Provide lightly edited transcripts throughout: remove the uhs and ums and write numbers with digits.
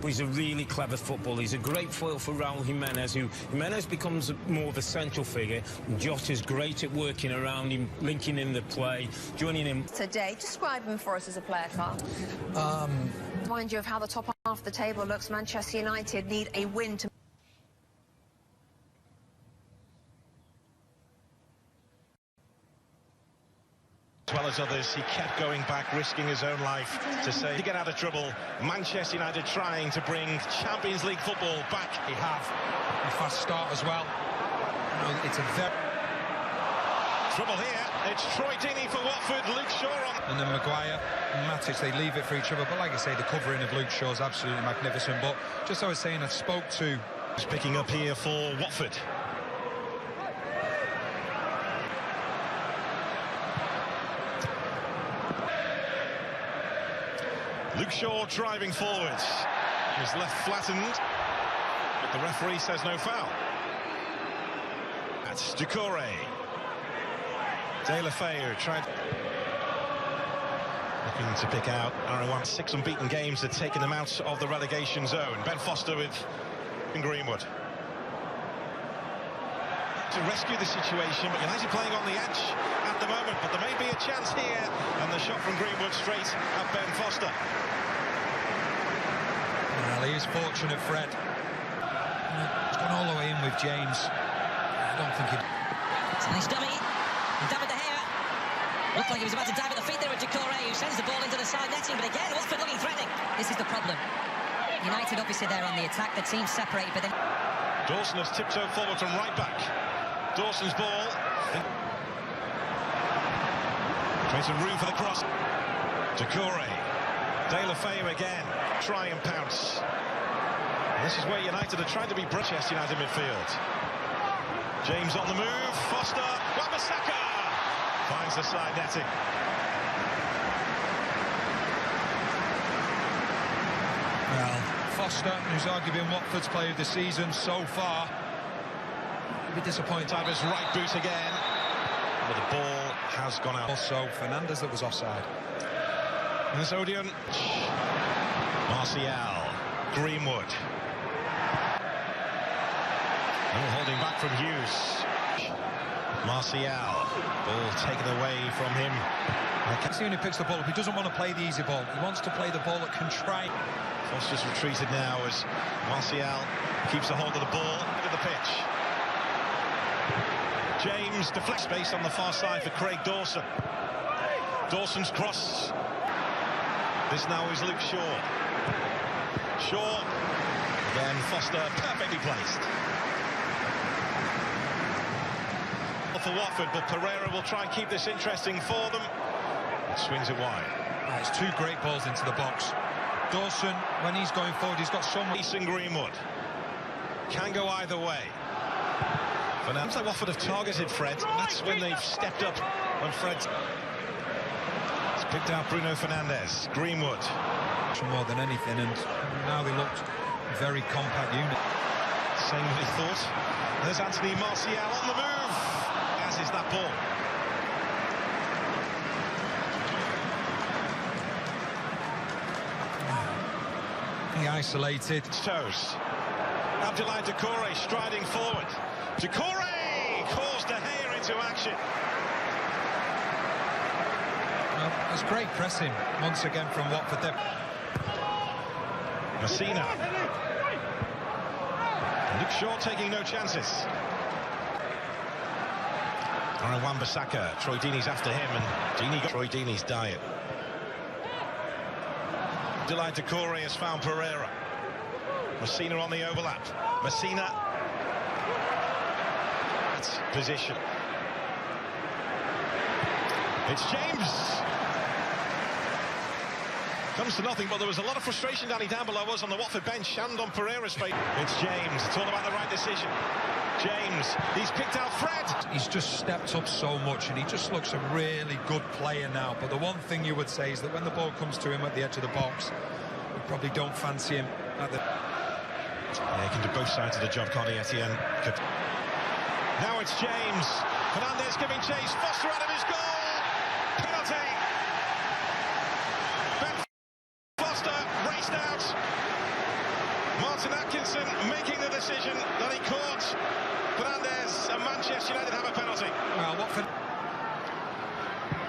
But he's a really clever footballer. He's a great foil for Raul Jimenez, Jimenez becomes more of a central figure. Jota's great at working around him, linking in the play, joining him. Today, describe him for us as a player, Carl. Remind you of how the top half of the table looks. Manchester United need a win to... As well as others, he kept going back, risking his own life to get out of trouble. Manchester United trying to bring Champions League football back. They have a fast start as well. It's a very... Trouble here. It's Troy Deeney for Watford, Luke Shaw on. And then Maguire and Matic, they leave it for each other. But like I say, the covering of Luke Shaw is absolutely magnificent. But just as I was saying, I spoke to... He's picking up here for Watford. Luke Shaw driving forwards. His left flattened, but the referee says no foul. That's Doucouré. De La Feu tried... Looking to pick out Arawan. 6 unbeaten games had taken them out of the relegation zone. Ben Foster with Greenwood. To rescue the situation, but United playing on the edge at the moment, but there may be a chance here, and the shot from Greenwood straight at Ben Foster. Well, he is fortunate, Fred. He's gone all the way in with James. I don't think he... It's a nice dummy. And David De Gea looked like he was about to dive at the feet there with Doucouré, who sends the ball into the side netting, but again, Watford looking threatening. This is the problem. United obviously there on the attack, the team's separated, but then... Dawson has tiptoed forward from right back. Dawson's ball. Creates some room for the cross. Doucouré. De La Feu again. Try and pounce. And this is where United are trying to be Manchester United midfield. James on the move. Foster. Wan-Bissaka finds the side netting. Well, Foster, who's arguably been Watford's player of the season so far, be disappointed. Tivers right boot again, but the ball has gone out. Also, Fernandez that was offside. And this Odeon, Martial, Greenwood. No holding back from Hughes. Martial, ball taken away from him. See when he picks the ball up, he doesn't want to play the easy ball. He wants to play the ball that can try. Foster's retreated now as Martial keeps a hold of the ball into the pitch. James deflects space on the far side for Craig Dawson. Dawson's cross. This now is Luke Shaw. Shaw. Again, Foster perfectly placed. For Watford, but Pereira will try and keep this interesting for them. Swings it wide. It's 2 great balls into the box. Dawson, when he's going forward, he's got so much... Easton Greenwood. Can go either way. For now, it's like Watford have targeted Fred. That's when they've stepped up when Fred's... It's picked out Bruno Fernandes. Greenwood. More than anything, and now they looked a very compact unit. Same as he thought. There's Anthony Martial on the move. As is that ball. He isolated. Toes. Abdoulaye Doucouré striding forward. Doucouré calls De Gea into action. Well, it's great pressing once again from Watford. Messina. Luke Shaw taking no chances. Wan-Bissaka. Troy Deeney's after him, and Deeney got Troy Deeney's diet. Abdoulaye Doucouré has found Pereira. Messina on the overlap. Messina. That's position. It's James. Comes to nothing, but there was a lot of frustration down below us on the Watford bench and on Pereira's face. It's James. It's all about the right decision. James, he's picked out Fred. He's just stepped up so much, and he just looks a really good player now. But the one thing you would say is that when the ball comes to him at the edge of the box, you probably don't fancy him at the... Yeah, he can do both sides of the job, can't he, Etienne? Now it's James. Fernandes giving chase. Foster out of his goal. Penalty. Ben Foster raced out. Martin Atkinson making the decision that he caught Fernandes, and Manchester United have a penalty. Well, Watford.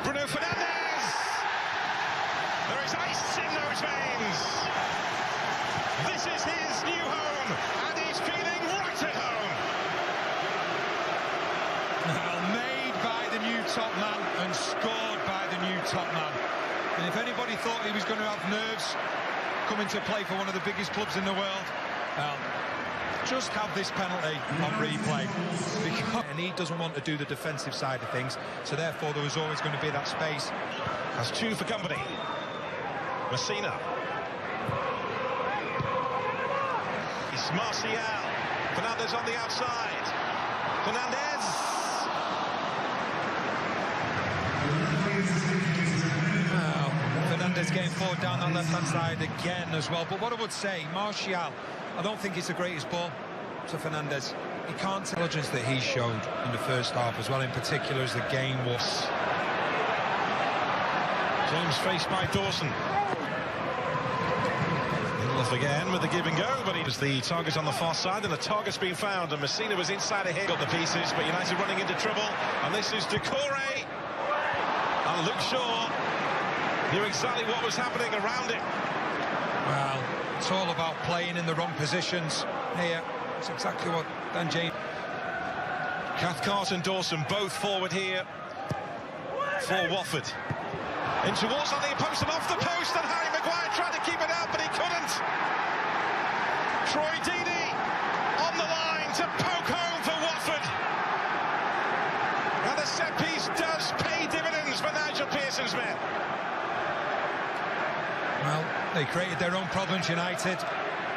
Bruno Fernandes! There is ice in those veins. This is his new home, and he's feeling right at home. Well, made by the new top man and scored by the new top man. And if anybody thought he was going to have nerves coming to play for one of the biggest clubs in the world, well, just have this penalty on replay. And he doesn't want to do the defensive side of things, so therefore there was always going to be that space. That's two for company. Messina. It's Martial. Fernandes on the outside. Fernandes. Well, Fernandes getting forward down that left-hand side again as well. But what I would say, Martial, I don't think it's the greatest ball to Fernandes. He can't tell intelligence that he showed in the first half as well, in particular as the game was. James faced by Dawson. Lindelof again with the give and go, but he was the target on the far side, and the target's been found, and Messina was inside of him. Got the pieces, but United running into trouble, and this is Decore. And Luke Shaw knew exactly what was happening around it. Well, it's all about playing in the wrong positions here. That's exactly what Dan James. Cathcart and Dawson both forward here for Watford. In towards on the post and off the post, and Harry Maguire tried to keep it out, but he couldn't. Troy Deeney on the line to poke home for Watford. And the set piece does pay dividends for Nigel Pearson's men. Well, they created their own problems, United.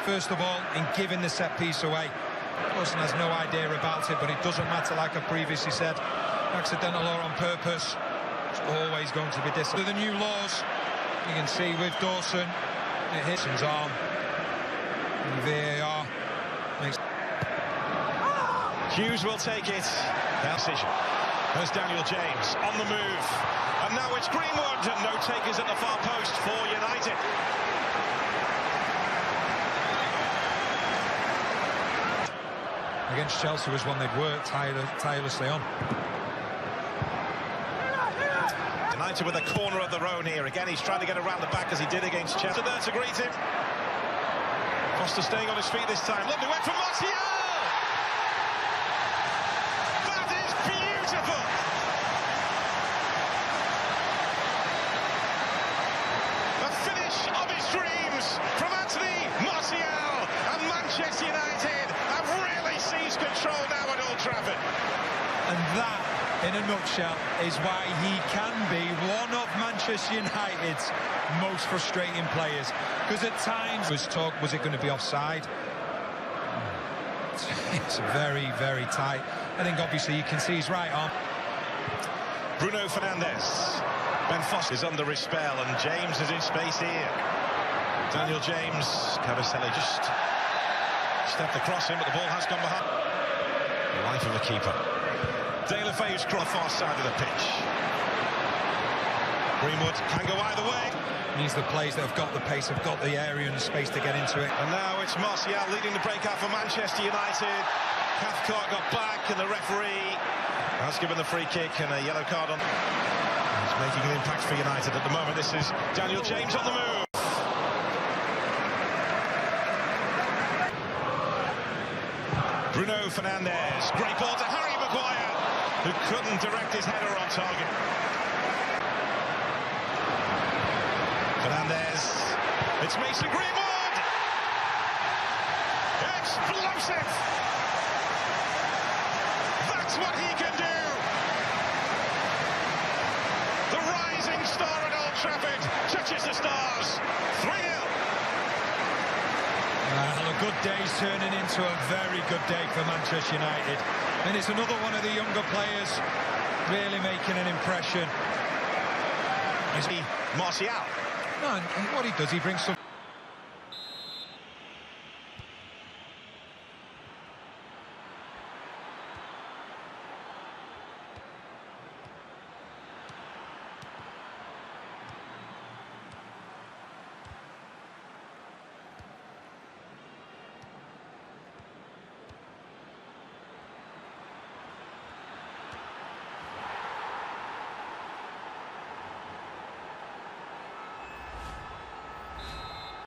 First of all, in giving the set piece away. Dawson has no idea about it, but it doesn't matter, like I previously said. Accidental or on purpose, it's always going to be disciplined. The new laws, you can see with Dawson, it hits his arm. And VAR makes... Hughes will take it. Decision. There's Daniel James on the move. And now it's Greenwood, and no takers at the far post for United. Against Chelsea was one they'd worked tirelessly on. United with a corner of their own here. Again, he's trying to get around the back as he did against Chelsea. There to greet him. Foster staying on his feet this time. Lovely went from Martial! That is beautiful! The finish of his dreams from Anthony Martial, and Manchester United have really seized control now at Old Trafford. And that, in a nutshell, is why he can be one of Manchester United's most frustrating players. Because at times was talk, was it going to be offside? It's very, very tight. I think obviously you can see his right arm. Bruno Fernandes. Ben Foster is under his spell, and James is in space here. Daniel James, Cavaselli just stepped across him, but the ball has gone behind. The life of the keeper. De La Feu's cross far side of the pitch. Greenwood can go either way. Means the players that have got the pace have got the area and the space to get into it. And now it's Martial leading the breakout for Manchester United. Cathcart got back, and the referee has given the free kick and a yellow card on. He's making an impact for United at the moment. This is Daniel James on the move. Bruno Fernandes, great ball to Harry Maguire, who couldn't direct his header on target. Fernandes, it's Mason Greenwood! Explosive! That's what he can do! The rising star at Old Trafford touches the stars. 3-0. Well, a good day's turning into a very good day for Manchester United. And it's another one of the younger players really making an impression. Is he Martial? No, what he does, he brings some